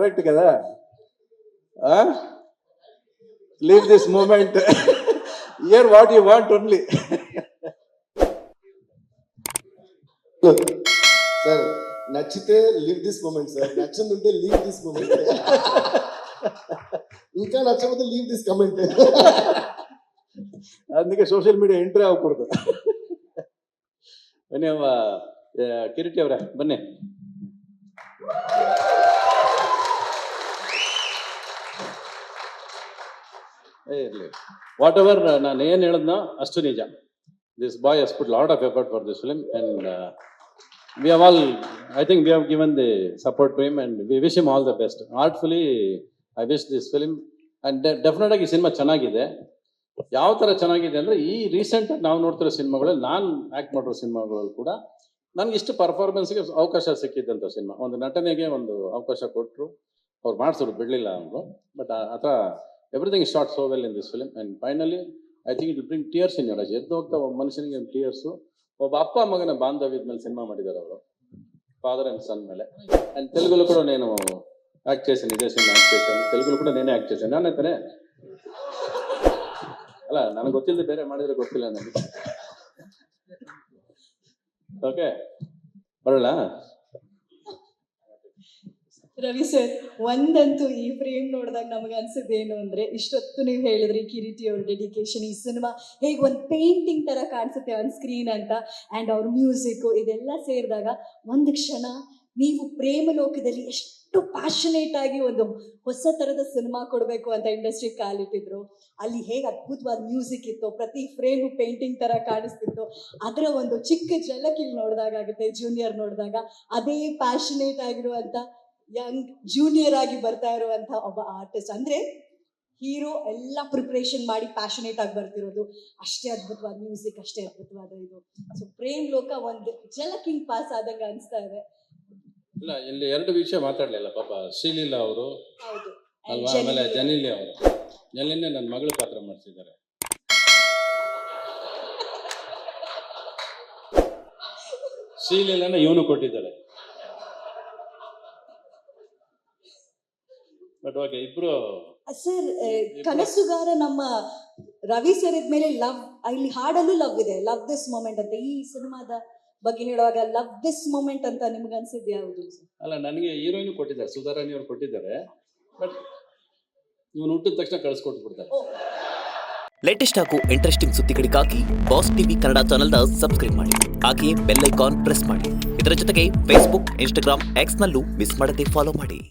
Correct కదా? Leave this moment, year what you want only. Sir నచ్చితే live this moment sir, నచ్చిందంటే leave this moment, ఇంకా నచ్చకపోతే leave this comment. అందుకే social media entry ಆಗಕೂಡದು. ಬನ್ನಿ ಕಿರೀಟಿ ಅವರೇ ಬನ್ನಿ. ಇರಲಿ, ವಾಟ್ ಎವರ್ ನಾನು ಏನು ಹೇಳಿದ್ನೋ ಅಷ್ಟು ನಿಜ. This boy has put lot of effort for this film and we have all, I think we have given the support to him and we wish him all the best. Artfully I wish this film, and definitely ಈ cinema ಚೆನ್ನಾಗಿದೆ. ಯಾವ ಥರ ಚೆನ್ನಾಗಿದೆ ಅಂದರೆ, ಈ recent ನಾವು ನೋಡ್ತಿರೋ ಸಿನಿಮಾಗಳಲ್ಲಿ, ನಾನು ಆ್ಯಕ್ಟ್ ಮಾಡಿರೋ ಸಿನಿಮಾಗಳಲ್ಲಿ ಕೂಡ ನನಗೆ ಇಷ್ಟು ಪರ್ಫಾರ್ಮೆನ್ಸ್ಗೆ ಅವಕಾಶ ಸಿಕ್ಕಿದ್ದಂಥ ಸಿನಿಮಾ. ಒಂದು ನಟನೆಗೆ ಒಂದು ಅವಕಾಶ ಕೊಟ್ಟರು, ಅವ್ರು ಮಾಡಿಸಿದ್ರು, ಬಿಡಲಿಲ್ಲ ಅವರು. ಬಟ್ ಆ ಥರ everything shot so well in this film and finally I think it will bring tears in your eyes. ಎದ್ದು ಹೋಗ್ತಾ ಒಬ್ಬ ಮನುಷ್ಯನಿಗೆ ಟಿಯರ್ಸು. ಒಬ್ಬ ಅಪ್ಪ ಮಗನ ಬಾಂಧವ್ಯದ ಮೇಲೆ ಸಿನಿಮಾ ಮಾಡಿದ್ದಾರೆ ಅವರು, ಫಾದರ್ ಆ್ಯಂಡ್ ಸನ್ ಮೇಲೆ. ಆ್ಯಂಡ್ ತೆಲುಗುಲು ಕೂಡ నేను యాక్ట్ చేశాను, ఇదే సినిమా యాక్ట్ చేశాను. తెలుగులో కూడా నేనే యాక్ట్ చేశాను. ನಾನೇ ತಾನೇ? ಅಲ್ಲ, ನನಗೆ ಗೊತ್ತಿಲ್ಲದೆ ಬೇರೆ ಮಾಡಿದ್ರೆ ಗೊತ್ತಿಲ್ಲ ನನಗೆ. ಓಕೆ, ಬರೋಣ. ರವಿ ಸರ್, ಒಂದಂತೂ ಈ ಫ್ರೇಮ್ ನೋಡಿದಾಗ ನಮಗೆ ಅನ್ಸಿದ್ದೇನು ಅಂದ್ರೆ, ಇಷ್ಟೊತ್ತು ನೀವು ಹೇಳಿದ್ರಿ ಕಿರೀಟಿ ಅವ್ರ ಡೆಡಿಕೇಶನ್, ಈ ಸಿನಿಮಾ ಹೇಗೆ ಒಂದು ಪೇಂಟಿಂಗ್ ತರ ಕಾಣಿಸುತ್ತೆ ಆನ್ ಸ್ಕ್ರೀನ್ ಅಂತ, ಅಂಡ್ ಅವ್ರ ಮ್ಯೂಸಿಕ್ ಇದೆಲ್ಲ ಸೇರಿದಾಗ ಒಂದು ಕ್ಷಣ ನೀವು ಪ್ರೇಮ ಲೋಕದಲ್ಲಿ ಎಷ್ಟು ಪ್ಯಾಷನೇಟ್ ಆಗಿ ಒಂದು ಹೊಸ ತರದ ಸಿನಿಮಾ ಕೊಡಬೇಕು ಅಂತ ಇಂಡಸ್ಟ್ರಿ ಕಾಲಿಟ್ಟಿದ್ರು. ಅಲ್ಲಿ ಹೇಗೆ ಅದ್ಭುತವಾದ ಮ್ಯೂಸಿಕ್ ಇತ್ತು, ಪ್ರತಿ ಫ್ರೇಮು ಪೇಂಟಿಂಗ್ ತರ ಕಾಣಿಸ್ತಿತ್ತು. ಅದರ ಒಂದು ಚಿಕ್ಕ ಝಲಕ್ ಇಲ್ಲಿ ನೋಡಿದಾಗ ಆಗುತ್ತೆ. ಜೂನಿಯರ್ ನೋಡಿದಾಗ ಅದೇ ಪ್ಯಾಷನೇಟ್ ಆಗಿರುವಂತ ಯಂಗ್ ಜೂನಿಯರ್ ಆಗಿ ಬರ್ತಾ ಇರುವಂತ ಒಬ್ಬ ಆರ್ಟಿಸ್ಟ್. ಅಂದ್ರೆ ಹೀರೋ ಎಲ್ಲ ಪ್ರಿಪ್ರೇಷನ್ ಮಾಡಿ ಪ್ಯಾಷನೇಟ್ ಆಗಿ ಬರ್ತಿರೋದು, ಅಷ್ಟೇ ಅದ್ಭುತವಾದ ಮ್ಯೂಸಿಕ್, ಅಷ್ಟೇ ಅದ್ಭುತವಾದ ಇದು. ಸೊ ಪ್ರೇಮ್ ಲೋಕ ಒಂದು ಜಲಕಿಂಗ್ ಪಾಸ್ ಆದಂಗ ಅನ್ಸ್ತಾ ಇದೆ. ಇಲ್ಲ, ಇಲ್ಲಿ ಎರಡು ವಿಷಯ ಮಾತಾಡ್ಲಿಲ್ಲ ಪಾಪ. ಶ್ರೀಲೀಲಾ ಅವರು ಹೌದು, ಅಲ್ವಾ, ಆಮೇಲೆ ಜನಿಲಿ ಅವರು. ಜನಿಲಿನೇ ನನ್ನ ಮಗಳ ಪಾತ್ರ ಮಾಡಿಸಿದ್ದಾರೆ. ಶ್ರೀಲೀಲಾನ ಇವನು ಕೊಟ್ಟಿದ್ದಾರೆ. ಬಟ್ ಓಕೆ, ಇಬ್ರು ಸರ್ ಕನಸುಗಾರ ನಮ್ಮ ರವಿ ಸರ್ ಇದ್ಮೇಲೆ ಲವ್, ಇಲ್ಲಿ ಹಾಡಲ್ಲೂ ಲವ್ ಇದೆ, ಲವ್ ದಿಸ್ ಮೊಮೆಂಟ್ ಅಂತ. ಈ ಸಿನಿಮಾದ ಬಗ್ಗೆ ಹೇಳುವಾಗ ಲವ್ ದಿಸ್ ಮೊಮೆಂಟ್ ಅಂತ ನಿಮ್ಗೆ ಅನ್ಸಿದ್ ಯಾವುದು? ಅಲ್ಲ, ನನಗೆ ಹೀರೋಯಿನ್ ಕೊಟ್ಟಿದ್ದಾರೆ, ಸುಧಾರಾಣಿ ಅವ್ರು ಕೊಟ್ಟಿದ್ದಾರೆ. ಬಟ್ ಇವನು ಹುಟ್ಟಿದ ತಕ್ಷಣ ಕಳಿಸ್ಕೊಟ್ಬಿಡ್ತಾರೆ. ಲೇಟೆಸ್ಟ್ ಹಾಗೂ ಇಂಟ್ರೆಸ್ಟಿಂಗ್ ಸುದ್ದಿಗಳಿಗಾಗಿ ಬಾಸ್ ಟಿವಿ ಕನ್ನಡ ಚಾನೆಲ್ನ ಸಬ್ಸ್ಕ್ರೈಬ್ ಮಾಡಿ, ಹಾಗೆಯೇ ಬೆಲ್ ಐಕಾನ್ ಪ್ರೆಸ್ ಮಾಡಿ. ಇದರ ಜೊತೆಗೆ ಫೇಸ್ಬುಕ್, ಇನ್ಸ್ಟಾಗ್ರಾಮ್, ಎಕ್ಸ್ನಲ್ಲೂ ಮಿಸ್ ಮಾಡದೆ ಫಾಲೋ ಮಾಡಿ.